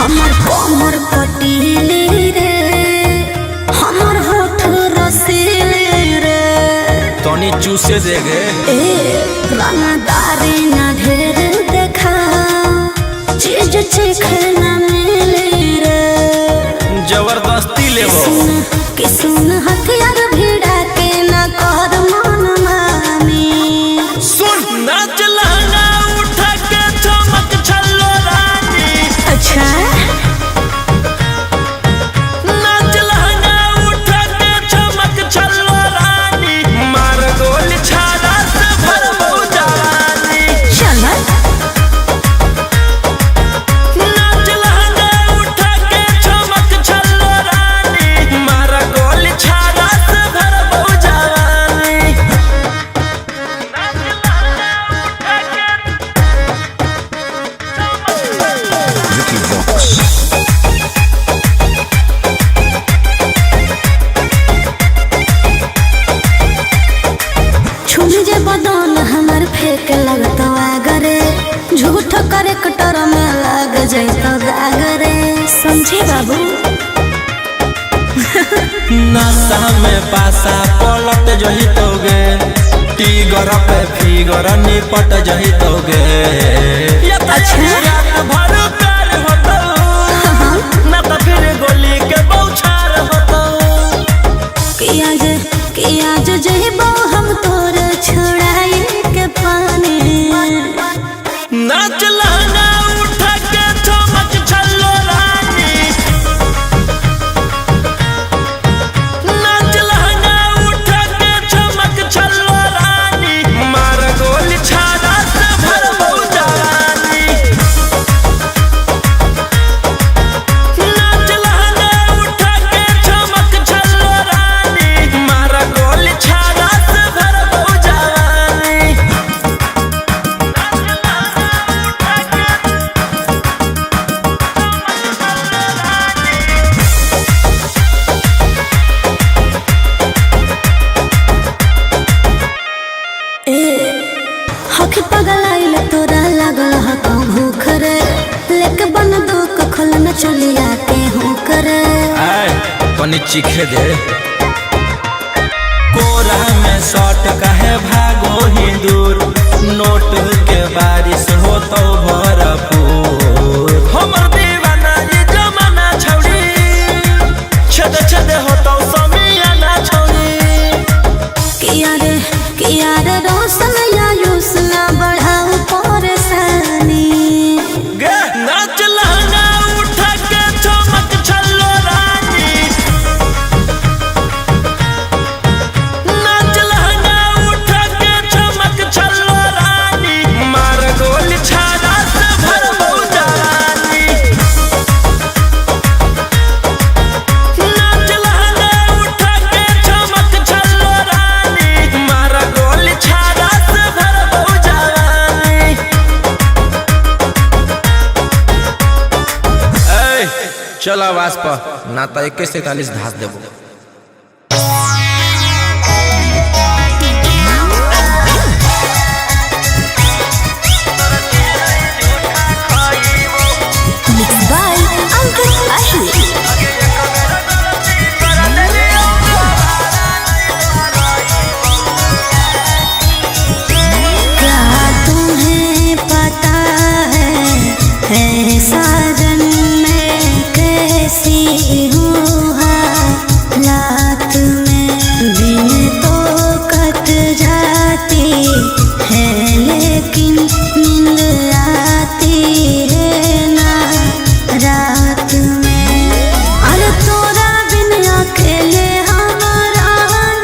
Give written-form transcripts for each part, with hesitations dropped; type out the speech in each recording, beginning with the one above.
हमर कमर पटीली रे, हमर होठ रसीली रे। तनी चूसे देगे रंगदारी न ढेर देखा, चीज चीखे न मिली रे। जबरदस्ती लेबो कि सुन हथियार भिड़ा के न कर मन मानी। सुन नाच लहंगा उठा के चमक छल्लो रानी। अच्छा नाच लहंगा उठा के चमक छल्लो रानी। मार गोली छाड़ा से भरबो जवानी। चल नाच लहंगा उठा के चमक छल्लो रानी। मार गोली छाड़ा से भरबो जवानी। नाच लहंगा उठा छुनी जे बदन हमर फेंक लगतो आगरे, झूठ करे कटर में लग जैतो दागरे। समझे बाबू नशा में पासा पलट जही तोगे, टीगर पे फिगर निपट जही तोगे। अच्छा। रात भर प्यार होतो ना तो फिर गोली के बौछार होतो। किया जो जहिबो हम तोर छुड़ाई के पानी। नाच लहंगा उठा के चमक छल्लो रानी। नाच लहंगा उठा के चमक छल्लो रानी। मार गोली छाड़ा से भरबो जवानी। नाच लहंगा उठा के चमक छल्लो रानी। मार गोली छाड़ा से भरबो जवानी। हक पगलाइल तोरा लागल हक भूख रे, लेके बंदूक खोल न चलिया के हूँ करे। तनी चीखे दे कोरा में शॉट काहे भागो ही दूर। नोट के बारिश हो तो भरपूर। हमर दीवाना ये जमाना छौड़ी, छद छद हो तो समियाना छौड़ी। किया रे रोशन या यूस ना बढ़ाऊ परेशानी। गे नाच लहंगा उठा के चमक छल्लो रानी। नाच लहंगा उठा के चमक छल्लो रानी। मार गोली छाड़ा से भरबो जवानी। नाच लहंगा उठा के चमक छल्लो रानी। मार गोली छाड़ा से भरबो जवानी। चल आवाज पर ना तो 41 धास देबो। Mixed by Uncle Ashley. क्या तुम्हें पता है साजन में कैसी हूँ हालात में। दिन तो कट जाती है लेकिन नींद आती है ना रात में। अरे तोरा बिन अकेले हमारा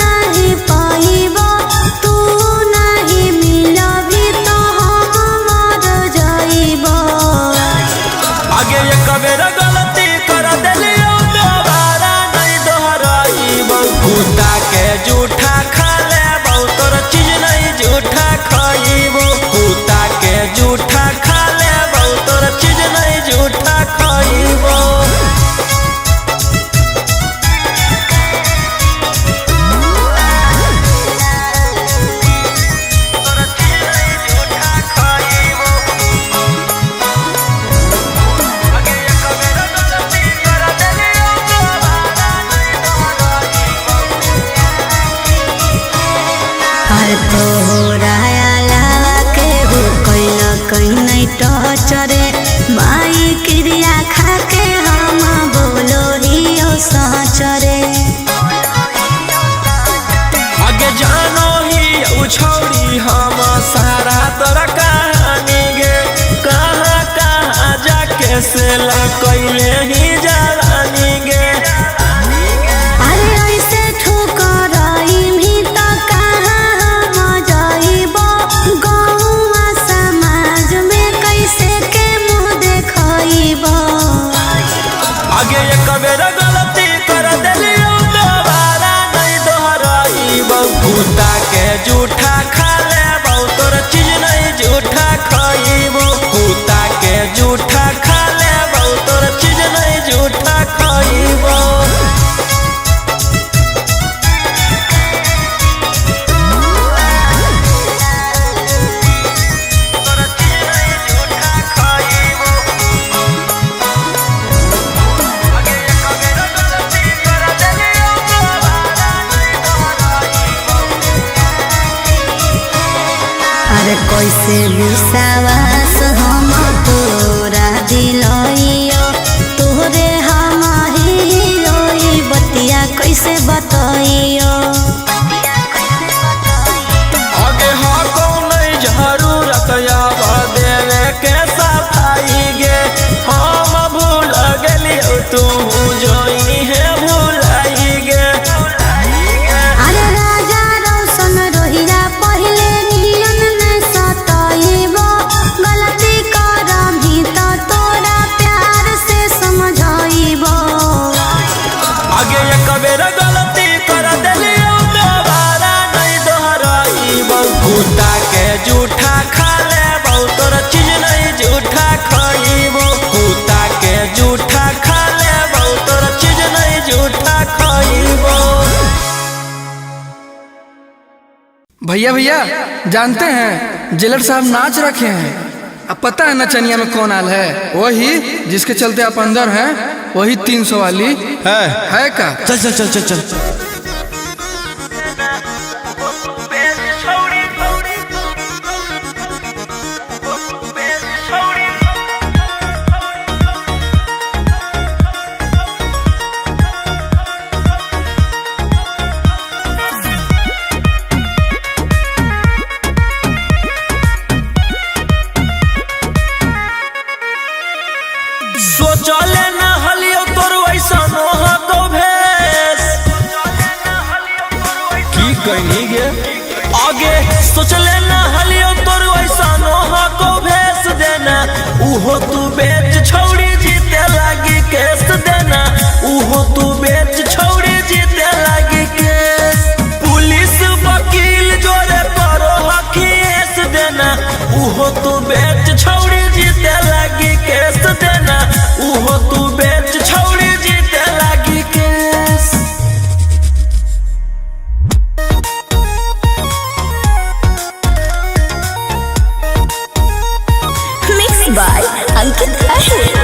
नहीं पाइबो, तू नहीं मिला भी तो हम मर जाइबो। आगे ये कबेरा गलती कर देलियो, दोबारा नहीं दोहराइबो। कुत्ता के जूठा खा लेबो, तोर चीज नहीं जूठा खाइबो। कुत्ता के जूठा खा लेबो, तोर चीज नहीं जूठा खाइबो। सेल कैले ही जवानी गे। अरे ऐसे ठुकराई भी तो कहाँ हम जाइबो, गौवा समाज में कैसे के मुँह देखाइबो। आगे एक बेर गलती कर देलियो दोबारा नहीं दोहराइबो। कुत्ता के जूठा खा लेबो तोर चीज नहीं जूठा खाइबो। कुत्ता के जूठा खा लेबो तोर चीज नहीं जूठा खाइबो। अरे कैसे विश्वास हम तोरा दिलइयो, तोरे हम हिलोई बतिया कैसे बतइयो। आगे हाँ कौन नहीं जरूरत याद देवे के सफाई गे। हम भूल गेलियो तू जोई है भूलाई गे। अरे राजा रोशन रोहिया पहले नियन ने सताइबो, गलती करम ही तो तोरा प्यार से समझाइबो। आगे एक बेर गलती कर देलियो दोबारा नहीं दोहराइबो। कुत्ता के जूठा खा लेबो तोर चीज नहीं जूठा खाइबो। कुत्ता के जूठा खा लेबो तोर चीज नहीं जूठा खाइबो। भैया भैया जानते हैं जेलर साहब नाच रखे हैं। अब पता है नचनिया में कौन आल है? वही जिसके चलते आप अंदर हैं, वही 300 वाली है का? चल चल चल चल चल। सोचले न हलियो तोर वैसा नोह को भेस की कहनी गे। आगे सोचले न हलियो तोर वैसा नोह को भेस देना। उहो तू बेच छौड़ी जीते लागी केस देना। उहो तू बेच छौड़ी जीते लागी केस। पुलिस वकील जोरे करो हकीस देना। उहो तू बेच छौड़ी जीते लागी केस देना। उहो तू बेच छौड़ी जीते लागी केस। मिक्स बाय अंकित अहिर।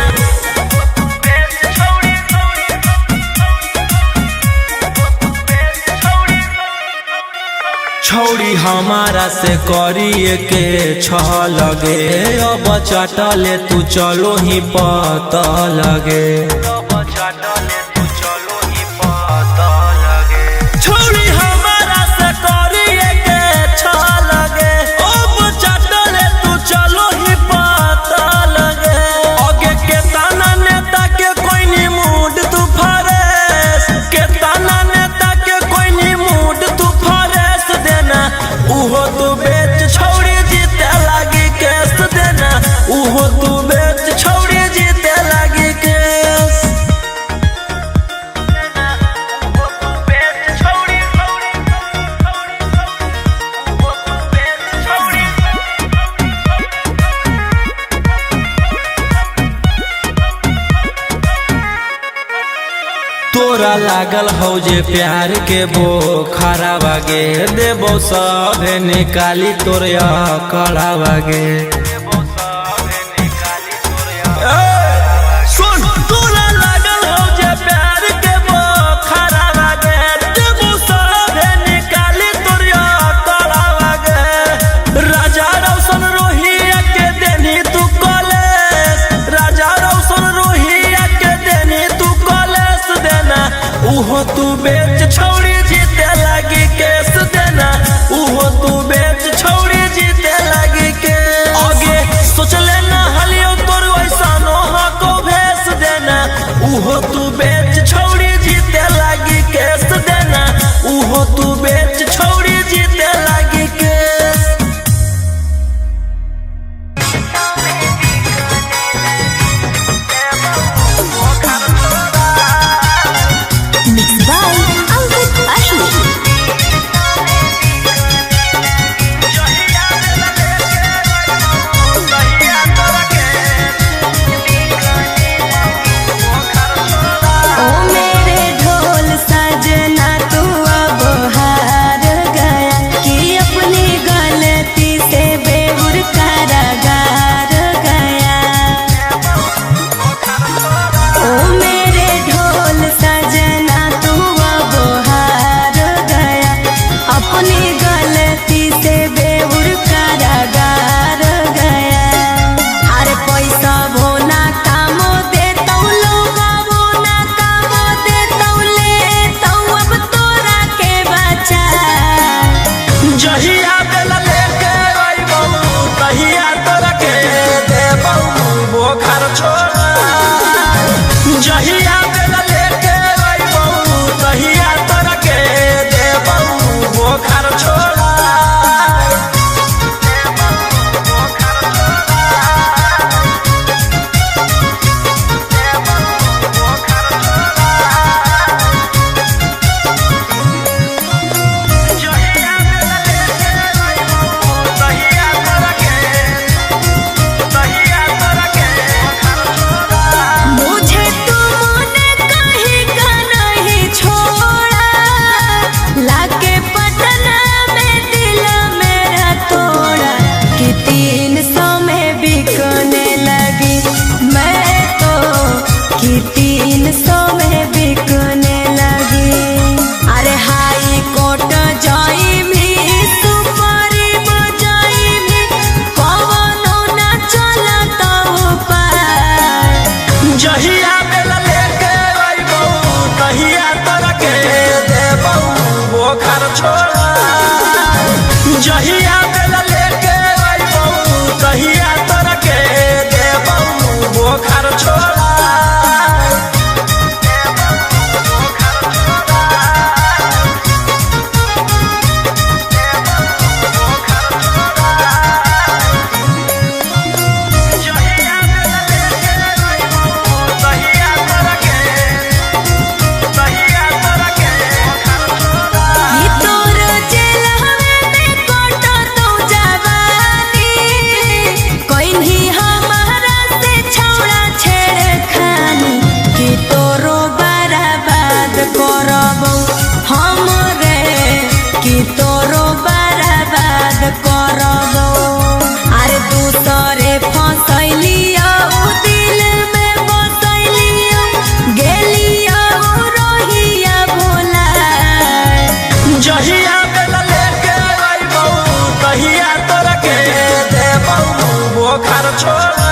छौड़ी हमारा से करिए के छ लगे। अब चटले तू चलो ही पता लगे। छौड़ी हमारा से करिए के छ लगे। अब चटले तू चलो ही पता लगे। आगे के ताना नेता के कोई नी मूड तू फरेस। के ताना नेता के कोई नी मूड तू फरेस देना। उहो तू बेच छौड़ी जीते लागी केस देना। उहो तू बेच छौड़ी जीते लागी केस। तोरा लागल हो जे प्यार के बोखरा बागे। देबो सभे निकाली तोरिया कड़ा बागे। सुन तोरा लागल हो जे प्यार के बोखरा बागे। देबो सभे निकाली तोरिया कड़ा बागे। राजा रोशन रोहिया के देनी तू कॉलेज। राजा रोशन रोहिया के देनी तू कॉलेज देना। उहो तू बेच छौड़ी जीते लागी केस देना। उहो तू बेच छौड़ी जीते लागी केस। आगे सोचले न हलियो तोर वैसा नोहा को उहो तू बेच छोड़ी जीते लागी केस देना, उहो तू बेच छोड़ी जीते लागी केस। Mixed by Ankit Ashi. ओ मेरे ढोल सजना तू अब हार गया कि अपनी गलती से बेहुर कारागार गया। ओ मेरे ढोल सजना तू अब हार गया, अपनी गलती से बेहुर कारागार गया। अरे पैसा भोना कामो देतौ लोग भोना कामो देतौ लेतौ अब तोरा के बचा। जहिया बेला लेके अइबौ तहिया तोरा के देबौ बोखर छोड़ा। जहिया बेला लेके अइबौ तहिया तोरा के देबौ बोखर छोड़ा। मुझे तुमने कहीं का नहीं छोड़ा, लाके पटना में दिल मेरा तोड़ा कि 300 में बिकने लगी मैं तो, कि 300 में बिकने लगी। अरे हाई कोर्ट जाई भी सुपारी बजाई भी कवनो ना चलता उपाय। जहिया बेला लेके अइबौ तहिया तोरा के देबौ बोखर छोड़ा। जहिया बेला लेके अइबौ तहिया तोरा के देबौ बोखर छोड़ा। जहिया बेला लेके अइबौ तहिया तोरा के बोखर छोड़ा। ई तोर जेलहवे में कटतौ जवानी, कइन्ही हमारा से छौड़ा छेड़खानी कि तोरो बर्बाद करबौ हम रे, कि तोरो बर्बाद करबौ। अरे दूसरे फंसैलियो दिल में बसैलियो, गेलियो रोहिया भोला। जहिया बेला लेके अइबौ तहिया तोरा के देबौ बोखर छोड़ा।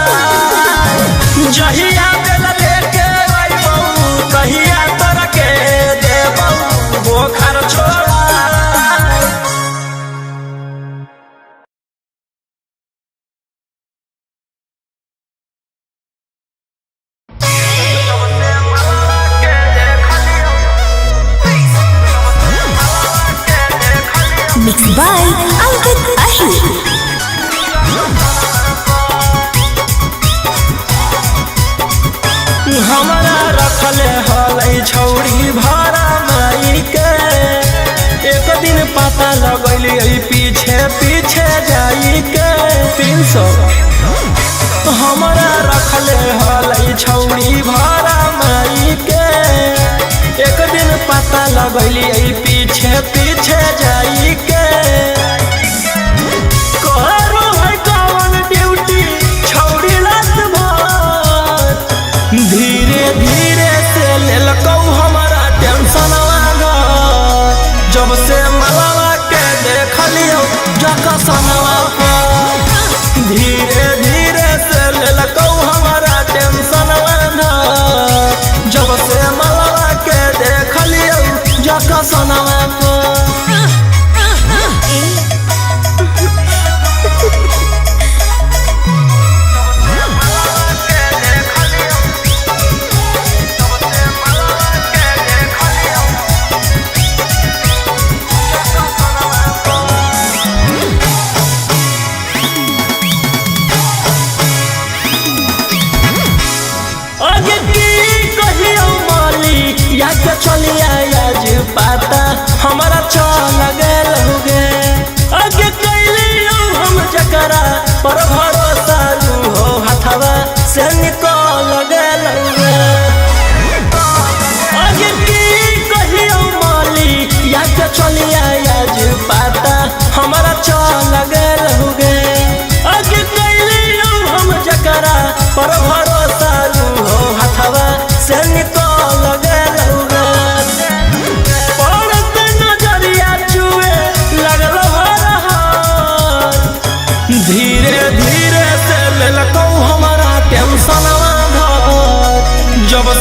जहिया बेला लेके अइबौ तहिया तोरा के देबौ बोखर छोड़ा। Mixed by Ankit Ashi. हमरा रखले हलै छौड़ी भाड़ा माई के, एक दिन पता लगैली पीछे पीछे जाई के 300। हमरा रखले हलै छौड़ी भाड़ा माई के, एक दिन पता लगैली पीछे पीछे जाई के। करो है कौन ड्यूटी छौड़ी रात भर, धीरे धीरे से लेलकौ हमारा टेंशन वागर। जब से मलवा के देखलियो जकसनवा पर, धीरे धीरे से लेलकौ हमारा टेंशन वागर। जब से मलवा के देखलियो जकसनवा पर।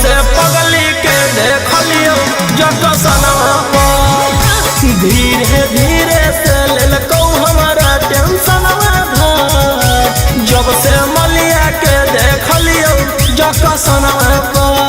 से पगली के देखलियो जकसनवा पर धीरे धीरे से लेलकौ हमारा टेंशनवा धर जब से मलिया के देखलियो जकसनवा पर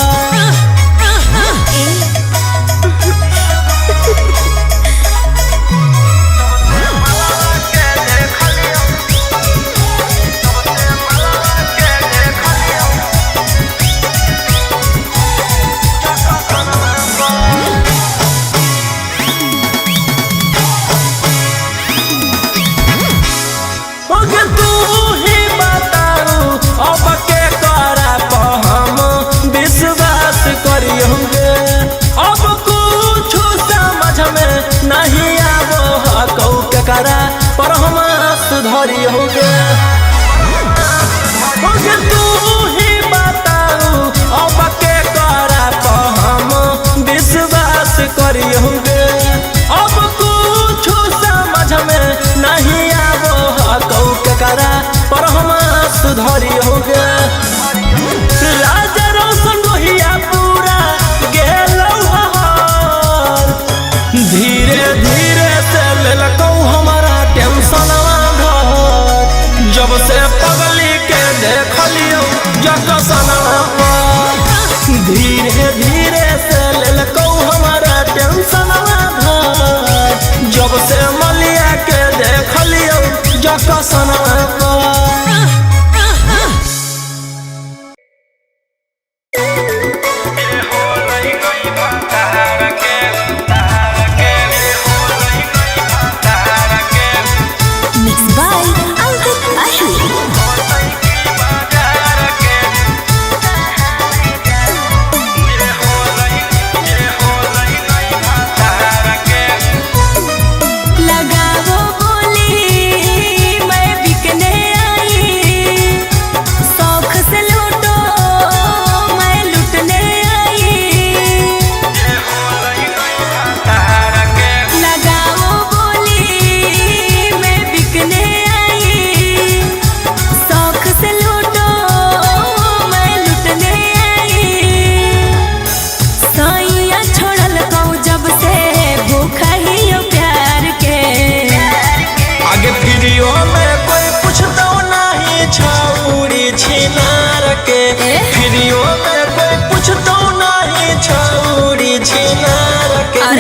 करा पर हम सुधरी हो गए तू ही बताऊ अब के करा पर हम विश्वास करी होंगे अब कुछ समझ में नहीं आवो कौ के करा पर हम सुधरी हो गए राजा रोशन रोहिया पूरा गेलौ धीरे धीरे से लेलकौ हमारा टेंशनवा घर जब से पगली के देखलियो जकसनवा पर धीरे धीरे से लेलकौ हमारा टेंशनवा घर जब से मलिया के देखलियो जकसनवा पर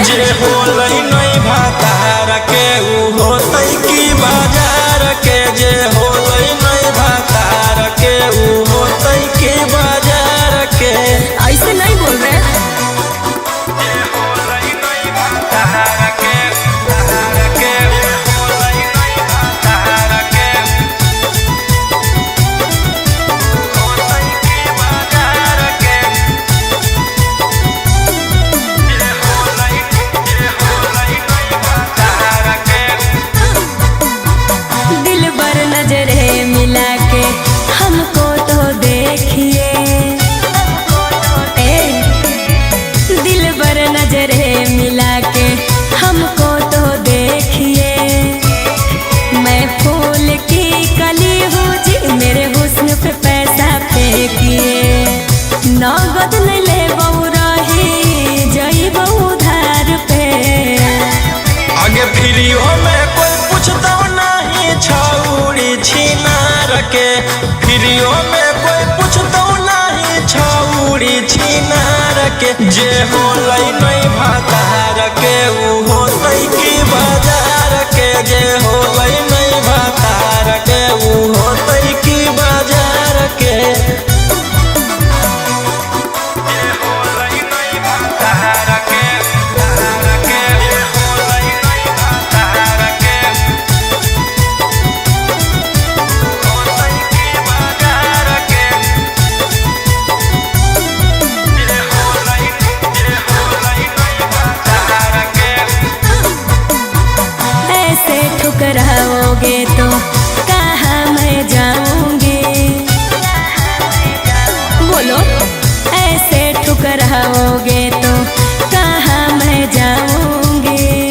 जे होलै नहीं भातार के उ होतै की बाजार के जे होलै नहीं भातार के उ होतै की बाजार के ऐसे नहीं बोल रहे जे होलै नहीं भातार के होलै नहीं भातार के होतै की बाजार के दिल बर नजरे मिला के हमको तो देखिए दिल बर नजरे मिला के हमको तो देखिए मैं फूल की कली हूँ जी मेरे हुस्न पे पैसा फेंकिए नगद नहीं ले बहु रही जई बहु धार पे आगे फ्रीओ में कोई पूछता नहीं छौड़ी छिनार के फ्रीओ में कोई पूछता नहीं छौड़ी छिनार के जे होलै नहीं भातार के उ होतै की बाजार के जे होलै नहीं भातार के उ होतै की बाजार के जे होलै नहीं भातार के ठुकराओगे तो कहाँ मैं जाऊंगी बोलो ऐसे ठुकराओगे तो कहाँ मैं जाऊंगी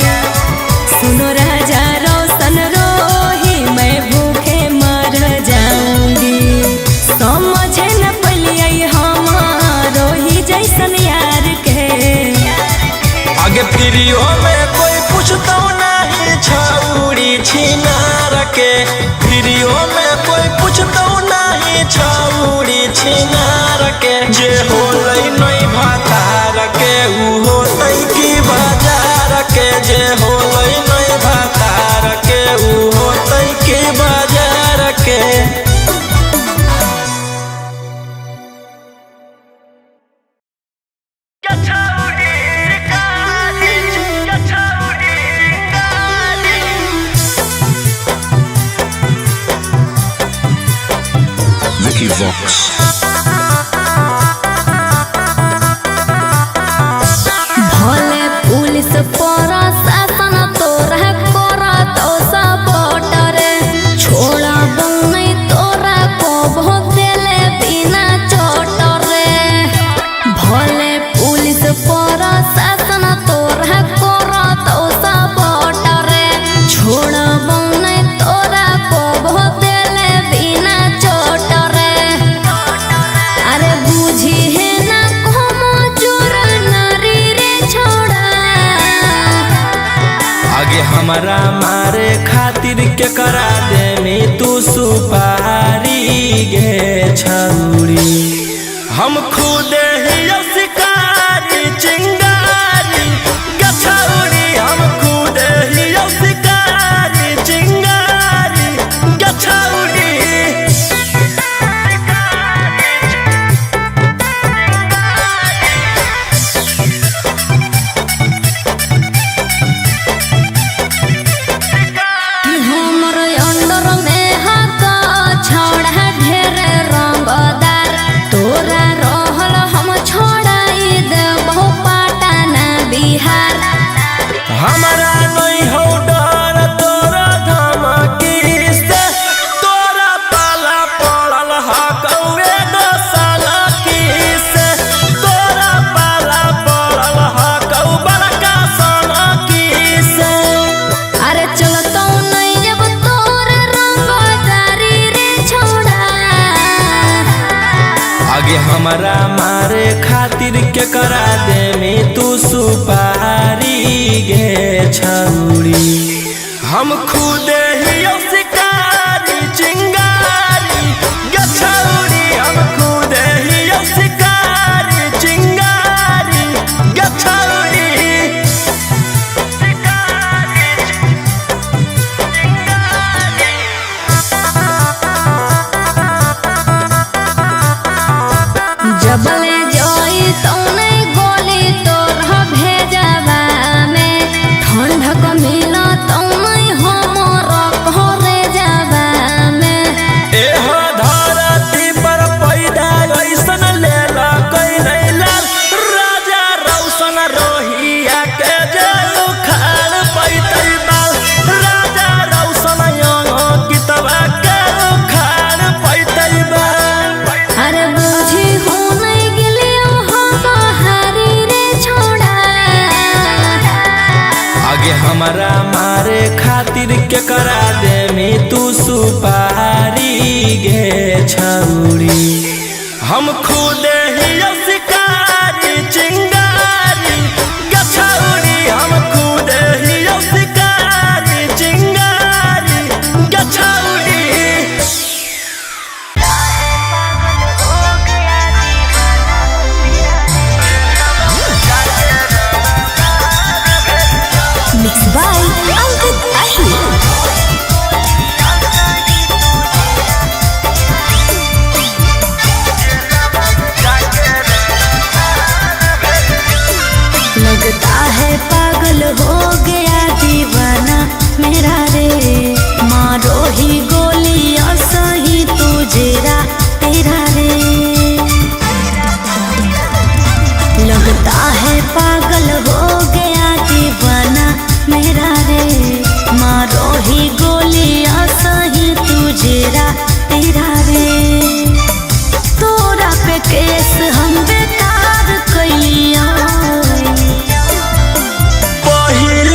सुनो राजा रोशन रोही मैं भूखे मर जाऊंगी समझे न पलिए हमारो ही फ्रीओ में कोई पूछता नहीं छौड़ी छिनार के, फ्रीओ में कोई पूछता नहीं छौड़ी छिनार के। जे होलै नहीं भातार के ऊ होतै की बाजार के, जे होलै नहीं भातार के ऊ होतै की बाजार के। Vicky Vox. भले पुलिस प्रशासन तोरा करत सपोर्ट रे, छोड़ा नहीं तोरा को भोतेले बिना चोट रे। भले पुलिस प्रशासन तोरा करत सपोर्ट रे, छोड़ा नहीं तोरा को भोतेले बिना चोट रे। अरे बुझी है ना como चोर नारी रे छोड़ा। आगे हमारा मारे खातिर के करा दे में तू सुपारी गे छौड़ी। हम खुद ही शिकारी चिंगारी गछौड़ी, हम खुद ही शिकारी चिंगारी गछौड़ी। हमर अंडर में हाथ छोड़ा ढेर रंगदार, तोरा रहल हम छोड़ाई देबो पटना बिहार। हमारा नहीं हो डर तोरा धमकी से, तोरा पाला पड़ल हकौए दसाला की से, तोरा पाला पड़ल हकौ बड़का साला की से। अरे चलतो नहीं जब तोर रंगदारी रे छोड़ा। आगे हमारा मारे खातिर के करा दे में तू सुपारी गे छौड़ी। हम खुद ही शिकारी चिंगारी गछौड़ी, हम खुद ही शिकारी चिंगारी गछौड़ी। जबले जोई तो नहीं गोली तोर भेजवा में, ठंडक मिला तो नहीं हमर घरे जावा में। एह धरती पर पैदा ऐसन लेला कोई नहीं लाल, राजा रौशन रोहिया के जे उखाड़ पैतै बाल, राजा रौशन यंगो कितवा के उखाड़ पैतै बाल। अरे बुझी हो नहीं गिलियो हम हारी रे छोड़ा। आगे हमारा मारे खातिर के करा दे में तू सुपारी गे छौड़ी। हम खुद ही शिकारी चिंगारी गछौड़ी, हम खुद ही शिकारी चिंगारी गछौड़ी। Mixed by Ankit Ahir. लगता है पागल हो गया दीवाना मेरा रे, मारो ही गोलियां सही तुझेरा तेरा रे। लगता है पागल हो गया दीवाना मेरा रे, मारो ही गोलियां सही तुझेरा तेरा रे। तोरा पे केस हम बेकार कैलिया, पहिल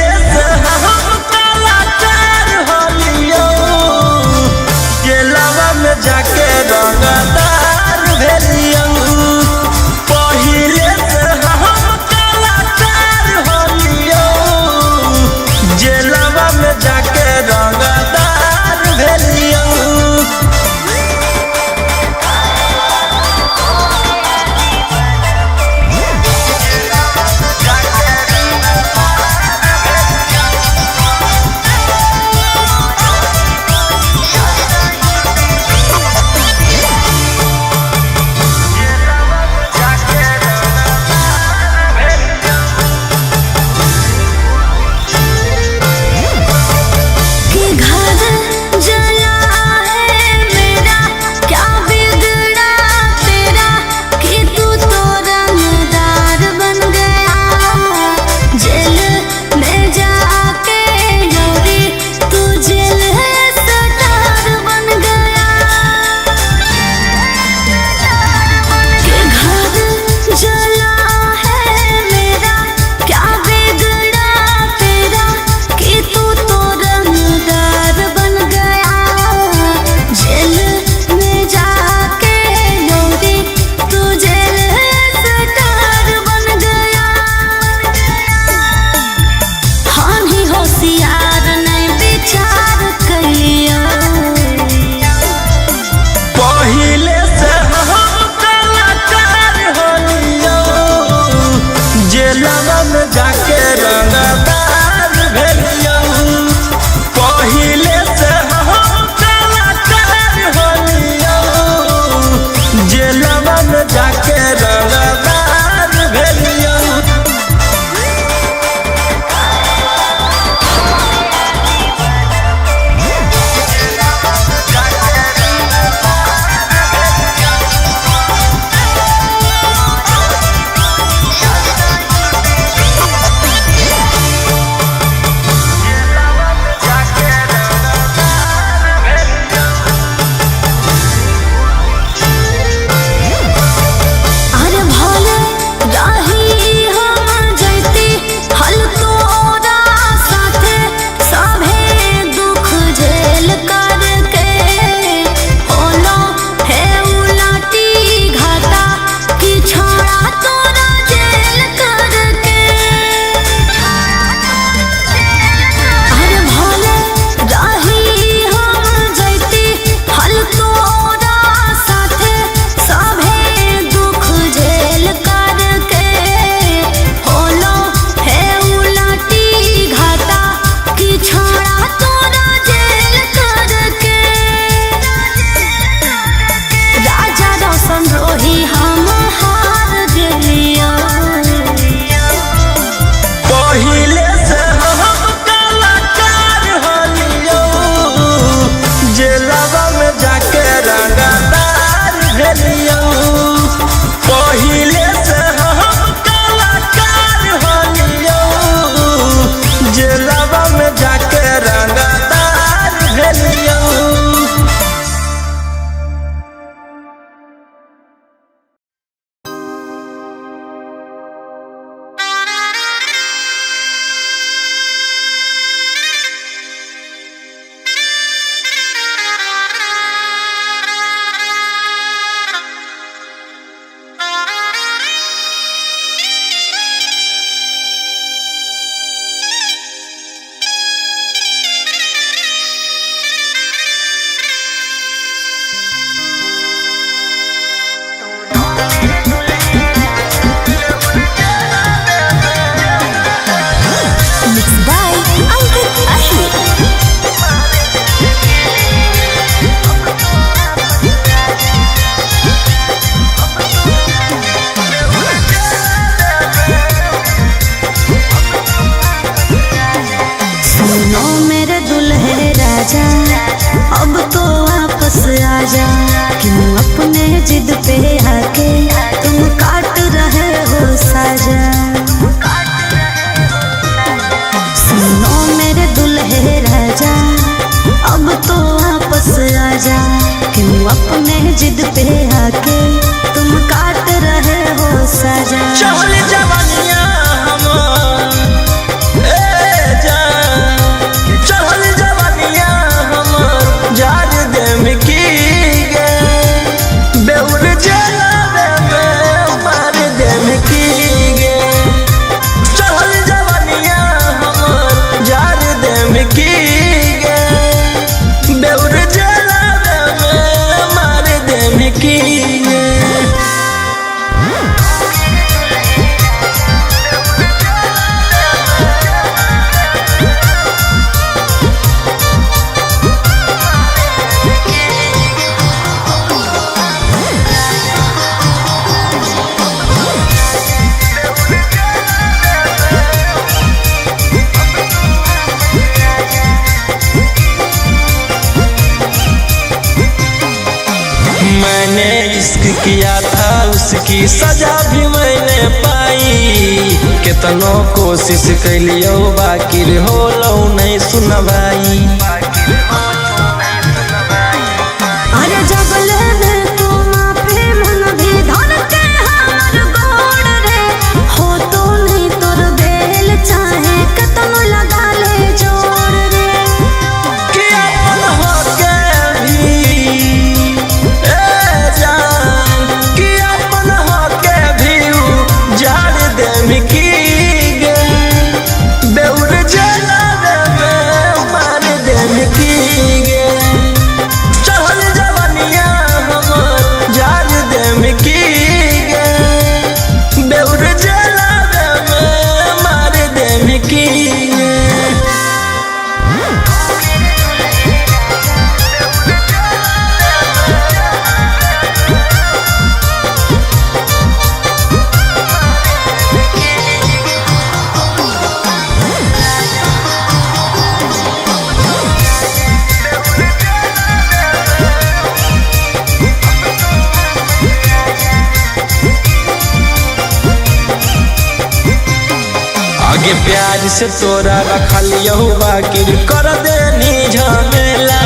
जिद पे आके तुम काट रहे हो साजा। सुनो मेरे दुल्हे राजा अब तो वापस आजा, क्यों अपने जिद पे आके तुम काट रहे हो साजा। चहल जवानिया हमार ए जान, चहल जवानिया हमार जार देम की गे, बेउर जलावे में मार देम की गे। चहल जवानिया हमार जार देम की गे, बेउर जलावे में मार देम की गे। मैंने इश्क किया था उसकी सजा भी मैंने पाई, कितनो कोशिश कैलियो बाकी हो लो नहीं सुनवाई। अरे जब ले तू माफी मन भी धन के हमर गोड़ रे, हो तो नहीं तोर बेल चाहे कतनो लगा ले जोड़ रे। कि अपन होके भी ए जान, कि अपन होके भी उजाड़ देम की गे, बेउर जलावे में मार देम की गे। चहल जवानिया हमार जार देम की गे, बेउर जलावे में मार देम की गे। आगे प्यार से तोरा रखलियो बाकी कर देनी झमेला,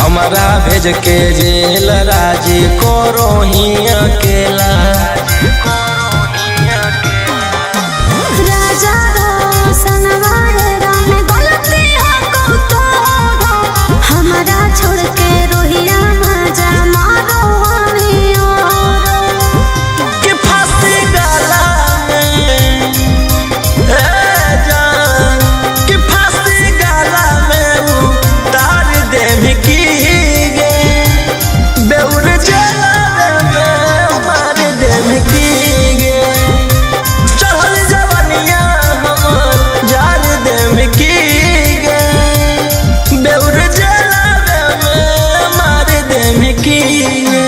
हमारा भेज के जेल राजी करो ही अकेला। राजा रोशन वाले राम गलती हो तो हमारा छोड़ के रोहिया मजा मारो हमी और। कि फांसी गला में ए जान, कि फांसी गला में उतार देम की गे, बेउर जलावे में मार देम की गे। चहल जवानिया हमार जार देम की गे, बेउर जलावे में मार देम की गे।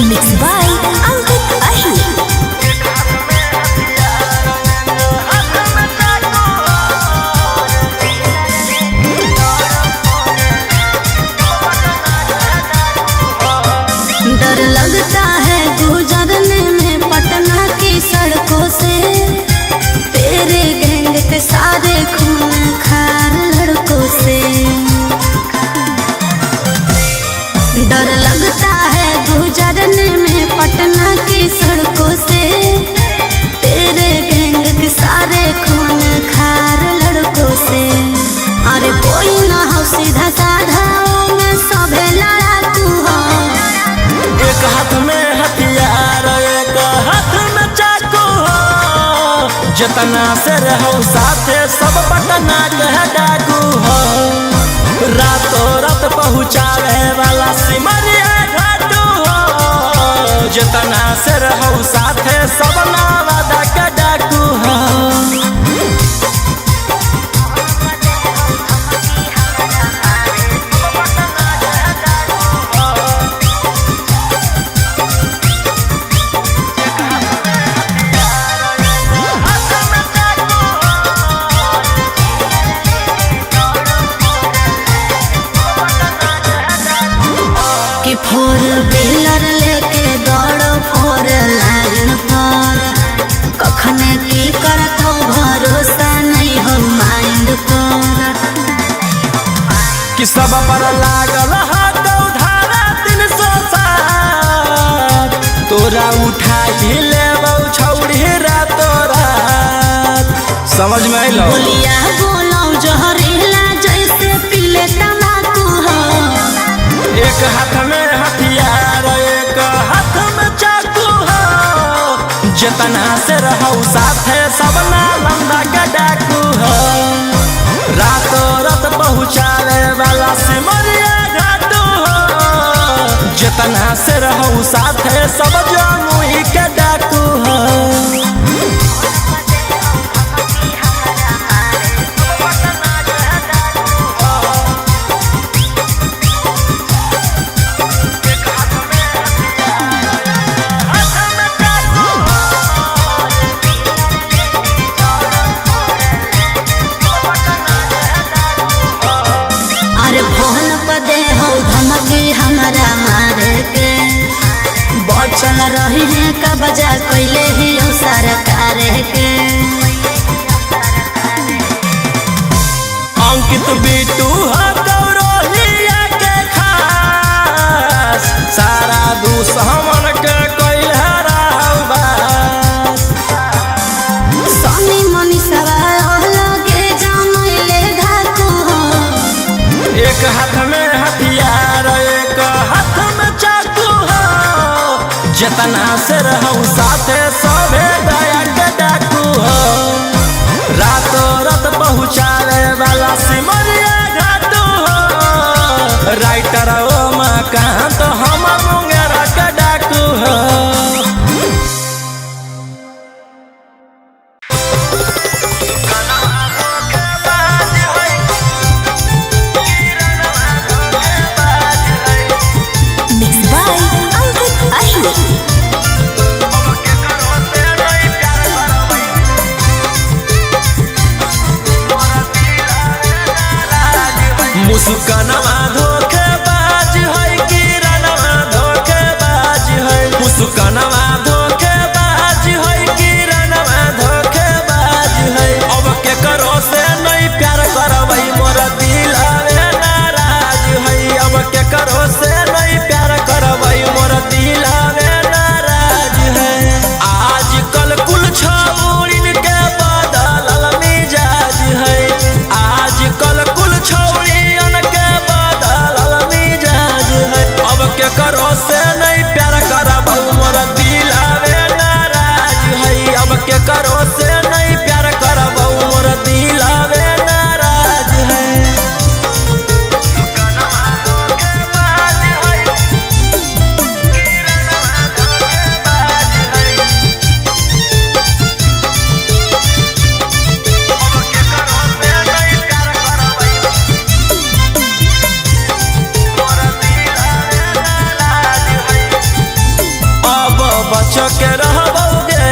मिक्स बाय अंकित अहिर। डर लगता है गुजरने में पटना की सड़कों से, तेरे गैंग के सारे खून खार लड़कों से। डर लगता है गुजरने में पटना की सड़कों से, तेरे गैंग के सारे खून खार लड़कों से। अरे कोई ना हो सीधा साधा में सभे लड़ाकू हो। एक हाथ में हथियार एक हाथ में चाकू हो, जतना से रहो साथे सब पटना के डाकू हो। रातों रात पहुँचावे वाला सिमरिया घाटू हो, जतना से रहो साथे सब नावादा के डाकू हो। कि सब पर लागल हाथ उधारा 307 तोरा उठा ले छौड़ी रातो रात। समझ में आइल? बोलिया बोलो जहरीला जैसे पीले तम्बाकू हो। एक हाथ में हथियार एक हाथ में चाकू हो। जितना से रहू साथे सब नालंदा के डाकू हो। रातों रात पहुँचावे वाला सिमरिया घाटू हो। जितना से रहू साथे सब जमुई के डाकू हो। हमारा मारे के बचल रही है कब्जा कैले ही सरकार के। अंकित बिटू गौरलिया के खास सारा दुश्मन के कैल हराबास। सनी मनीषवा लगे जमैले धाकू हो। एक हाथ में हथियार एक हाथ में चाकू हो। जितना से रहू साथे सभे दया के डाकू हो। रातों रात पहुँचावे वाला सिमरिया घाटू हो। राइटर ओमाकांत हम मुंगेरा के डाकू हो। मुस्कानवा धोखेबाज है कि रनवा धोखेबाज है। मुस्कानवा धोखेबाज है कि रनवा धोखेबाज है। अब के करो से नहीं प्यार करवई मोर दिलवे नाराज है। अब के करो से नहीं प्यार करवई मोर दिलवे नाराज है। आजकल कुल छौड़िन के बदलल मिजाज है। आजकल कुल छौड़ी करो से नहीं प्यार करबू मोर दिलवे नाराज है। अब के करो से नहीं प्यार करबू मोर दिलवे नाराज है। के रहबोगे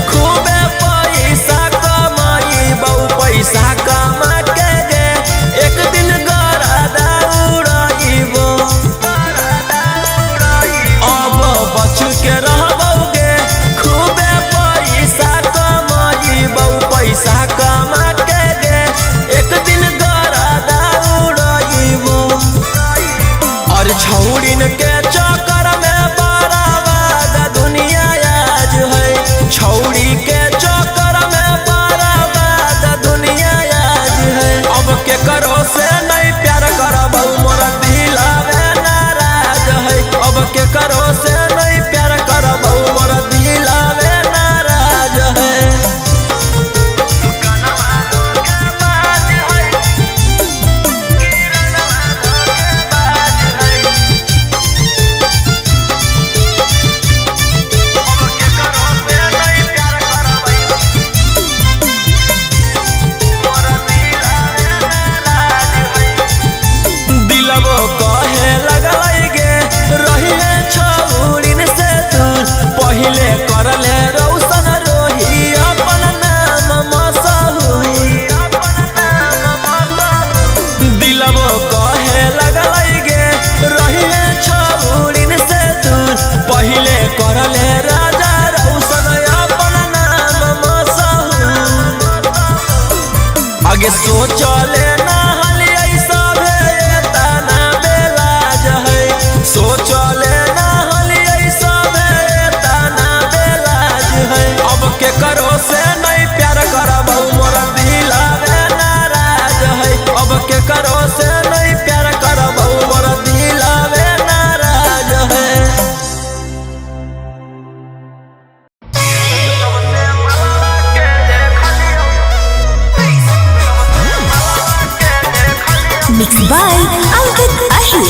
खूबे पैसा कमाईबो पैसा कमा के गे एक दिन गरादा उड़ाईबो। अब बच के रहबोगे खूबे पैसा कमाईबो पैसा कमा के गे एक दिन गरादा उड़ाईबो। और छौड़िन के चक्कर में बर्बाद दुनिया है। छौड़ी के चक्कर में बर्बाद दुनिया आज है। अब के करो से नहीं प्यार करबू मोर दिलवे नाराज है। अब के करो से नहीं प्यार करबू मोर दिलवे नाराज है। कहे लगल गे रहिए छौड़िन से दूर पहिले करले रौशन रोही अपन नाम मशहूर। दिलबो कहे लगल गे रहिए छौड़िन से दूर पहिले करले राजा रौशन अपन नाम मशहूर। आगे सोचले ना हलियै सभे Mixed by Ankit Ahir.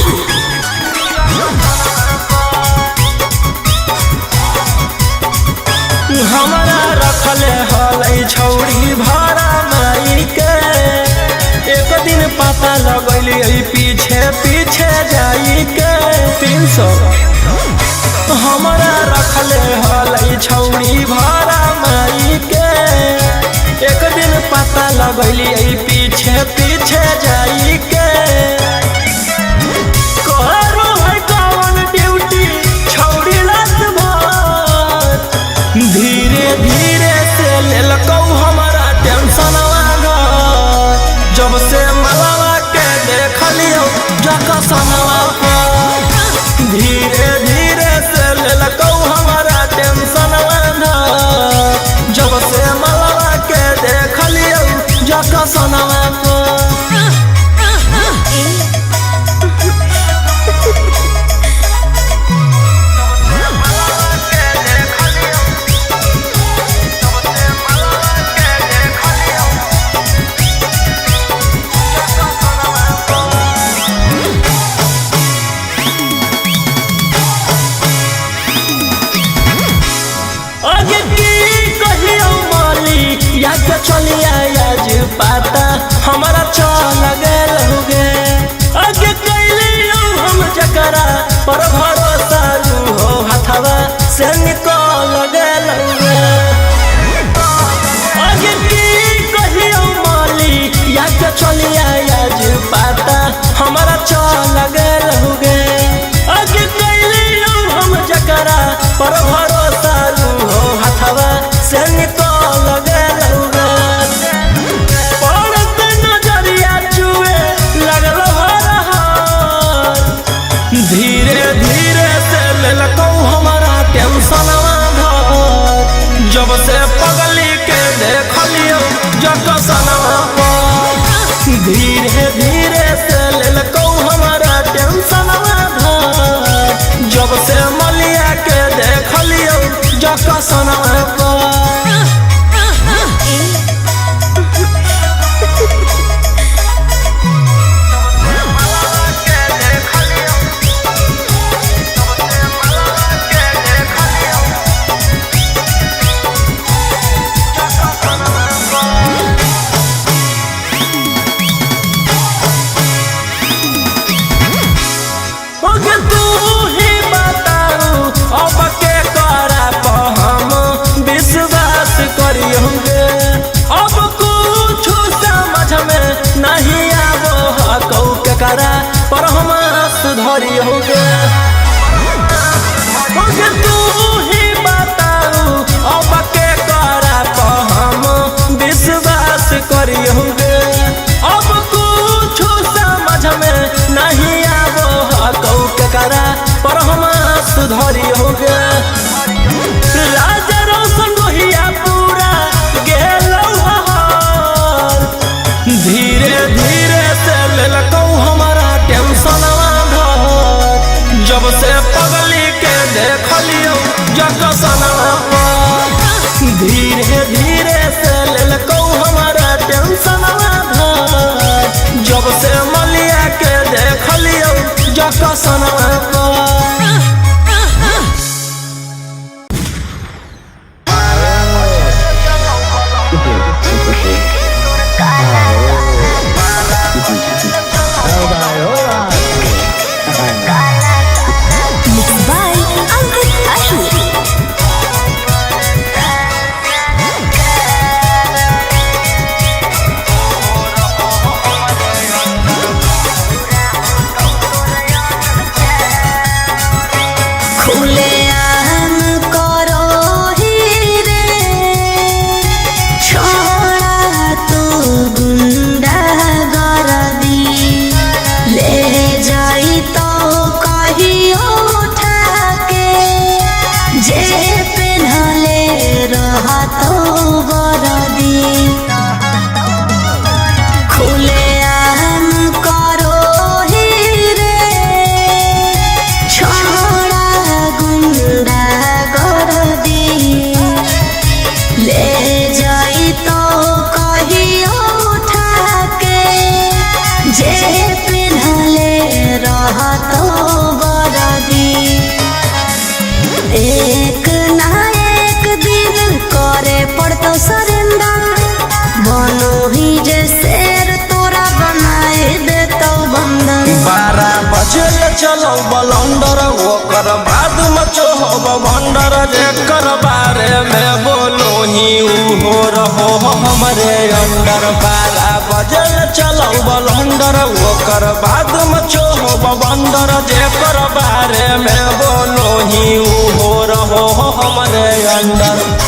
हमारा रखले हलै छौड़ी भाड़ा माई के, एक दिन पता लगैली पीछे पीछे जाई के 300। हमारा रखले हलै छौड़ी भाड़ा माई के, एक दिन पता लगैली पीछे पीछे जाई के। करो है कौन ड्यूटी छौड़ी रात भर, धीरे धीरे से लेलकौ हमारा टेंशन घर, जब से मलावा के देखलियो जकसनवा पर, धीरे धीरे से लेलकौ हमारा टेंशन घर, जब से मलावा के देखलियो जकसनवा पर। चलिया आज पाता हमारा चल गल हो गे, आगे कैलियो हम जकरा पर भरोसा हो हथवा से निकल गल हो गे। आगे की कहियो माली याद चलिया आज पाता हमारा चल गल हो गे, आगे कैलियो हम जकरा पर भरोसा हो हथवा से निकल गल हो गे। धीरे धीरे से लेलकौ हमारा टेंशन घर, जब से पगली के देखलियो जकसनवा पर, धीरे धीरे से लेलकौ हमारा टेंशन घर, जब से मलिया के देखलियो जकसनवा पर। पर हम सुधरी हो गे, तू ही बताऊ अब के करा पर हम विश्वास करी हो गे, अब कुछ समझ में नहीं आवो कौ के करा पर हम सुधरी हो गे। राजा रोशन रोहिया पूरा गेलौ हर, धीरे धीरे से लेलकौ हमारा टेंशन घर, जब से पगली के देखलियो जकसनवा पर, धीरे धीरे से लेलकौ हमारा टेंशन घर, जब से मलिया के देखलियो जकसनवा पर। चलो बलंदर ओकर बाद मचो हो भंडर जेकर बारे में बोलो ही हो रहो हमरे अंडर 12 बजे चलो बलंदर ओकर बाद मचो हो भंडर जेकर बारे में बोलो ही हो रहो हमरे अंडर।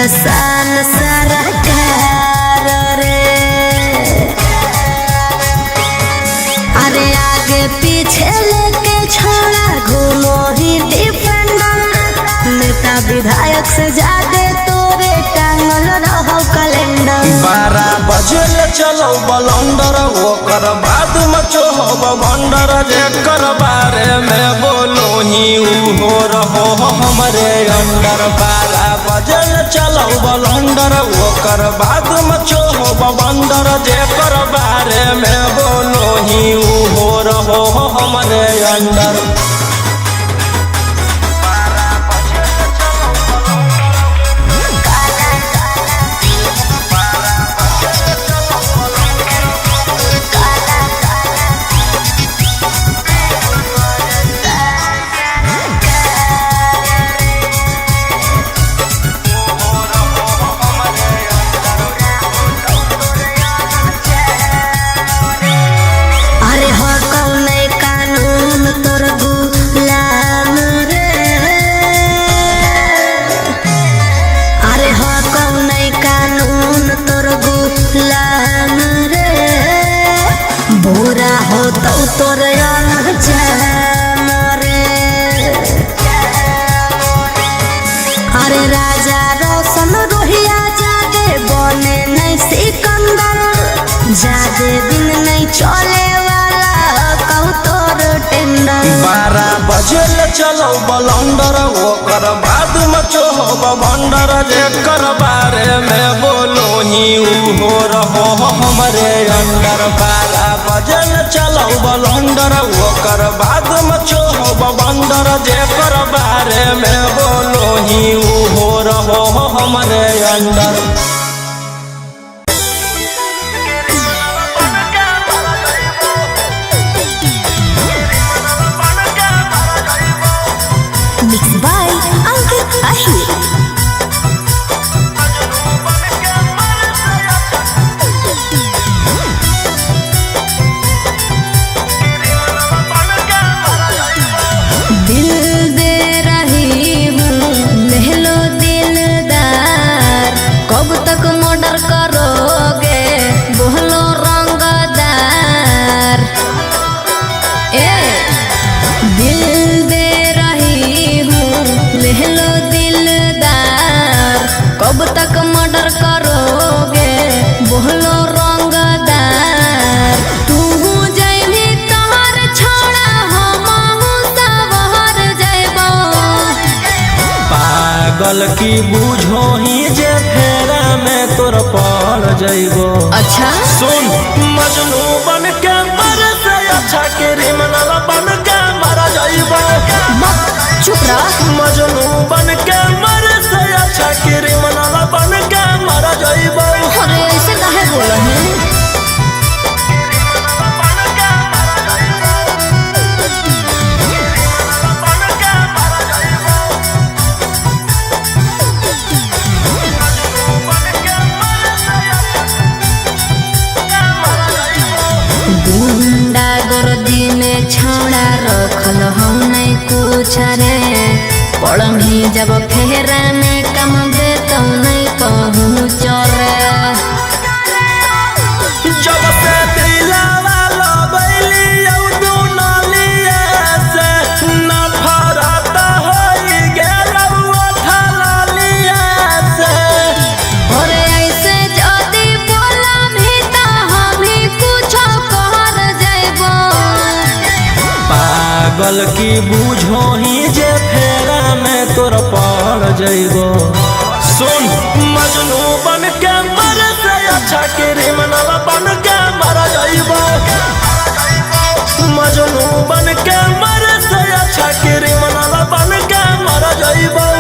सान सरकार रे अरे आगे पीछे लेके छोड़ा घूमो ही डिफेंडर नेता विधायक से ज्यादा तोरे टांगल रहो कैलेंडर। 12 बजे चलो बलंदर ओकर बाद मचो हो भंडर जेकर बारे में बोलो ही हो रहो हमरे अंडर। 12 बजे चलो बलंदर ओकर बाद मचो हो भंडर जेकर बारे में बोलो ही हो रहो हमरे अंडर। अरे राजा रोशन रोहिया जादे बने नहीं सिकंदर जादे दिन नहीं चले वाला कहू तोर टेंडर। 12 बजे चलो बलंदर ओकर बाद मचो हो भंडर जेकर बारे में बोलो ही हो रहो हमरे अंडर। 12 बजे चलो बलंदर ओकर बाद मचो हो भंडर जेकर बारे में बोलो ही हो रहो हमरे under. Mixed by Ankit Ahir. दिल दे रही हूँ ले लो दिलदार कब तक मर्डर करोगे बोलो रंगदार। ए दिल दे रही हूँ ले लो दिलदार कब तक मर्डर करोगे बोलो रंगदार। तू जैनी तोहर छोड़ा हम सवहर जैबो पागल की बूझो ही जे फेरा में तोर पड़ जइबो। अच्छा सुन मजनू बन के मर से अच्छा क्रिमिनल बन के मर जइबो। चुप रह। मजनू बन के मर से अच्छा क्रिमिनल बन के मर जइबो। अरे ऐसे काहे बोला है? गुंडा गर्दी में छौड़ा रखल हम नहीं कुछ रे पढ़ी जब फेरा में कम दे तो नहीं कहूँ चोरे। जब से दिलावा लगैली यौ दुनलिए से नफरत होई गेल पागल की बूझो ही जे फेरा में तोर पड़ जइबो। सुन मजनू बन के मर से अच्छा क्रिमिनल बन के मर जइबो। मजनू बन के मर से अच्छा क्रिमिनल बन के मर जइबो।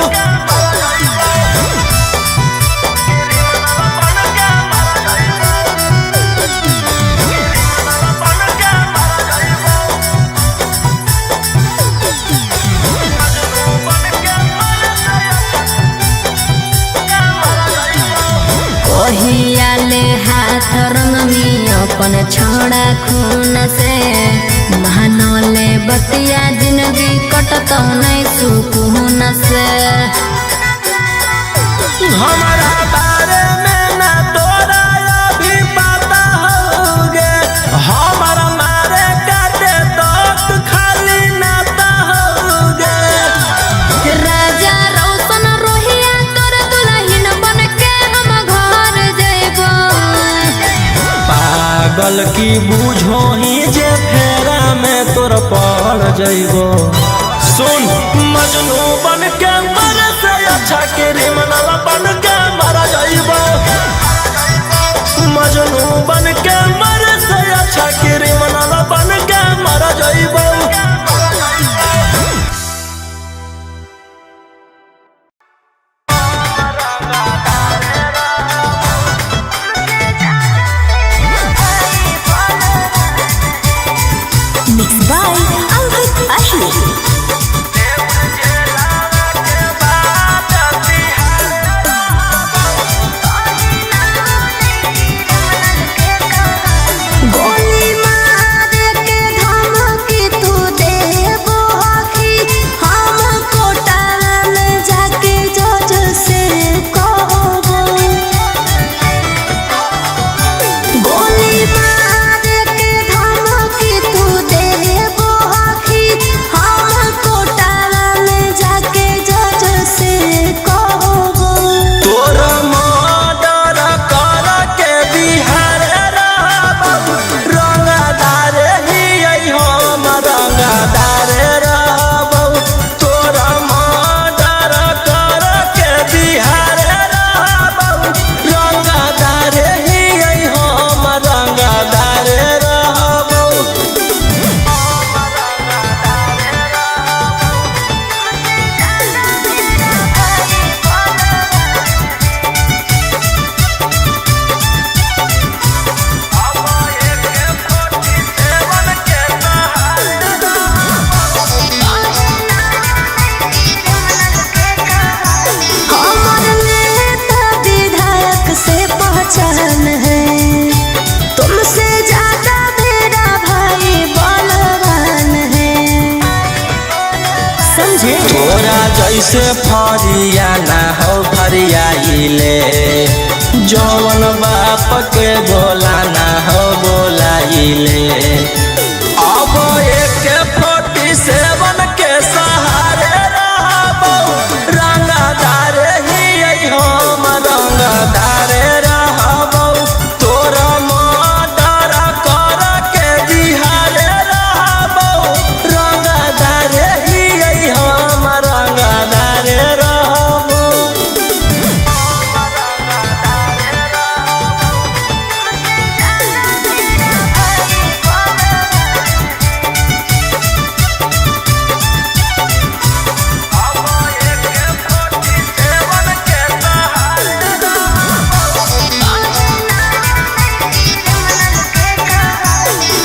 ओहियाले हाथ रंगमी अपन छोड़ा खून से महानले बतिया जिंदगी कटत नहीं सुकून से। हमारा बारे में ना तोरा अभी पता होगे। हमारा मारे काटे तो खाली नाता होगे। राजा रोशन रोहिया तोर दुल्हन बन के हम घर जइबो। पागल की बूझो ही जे फेरा में तोर पड़ जइबो। सुन मजनू बन के मर से अच्छा क्रिमिनल बन के मर जइबो। मजनू बन के मर से अच्छा क्रिमिनल बन के मर जइबो। Mixed by Alvin Ashley. गोली मार के धमकी तू देबो कि हम कोटा में जाके जज से कहबो। गोली मार के धमकी तू देबो कि हम कोटा में जाके जज से कहबो। तोर मर्डर कर के बिहार रहबो। रंगदार ही हम रंगदार रहबो। तोर मर्डर कर के बिहार रहबो। रंगदार ही हम रंगदार रहबो। हमर नेता विधायक से पहचान है। तुमसे ज्यादा मेरा भाई बलवान है। समझे? तोरा जैसे फरिया ना हो फरियाइले। जौन बाप के बोला ना हो बोलाइले। अब एक 47 के सहारे रहबो। रंगदार ही हम रंगदार रहबो। तोरा मर्डर कर के बिहार रहबो। रंगदार ही हम रंगदार रहबो।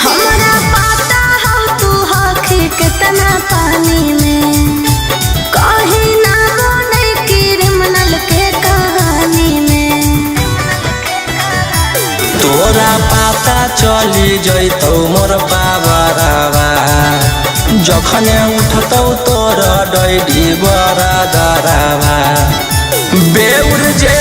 हमरा पता हो तू हखी कितना पानी में। कहीं ना नहीं क्रिमिनल के कहानी में। तोरा पता चली जइतौ मोर बाबरवा। जखने उठतौ तोर डैडी बड़ा दरवा। बेउर जे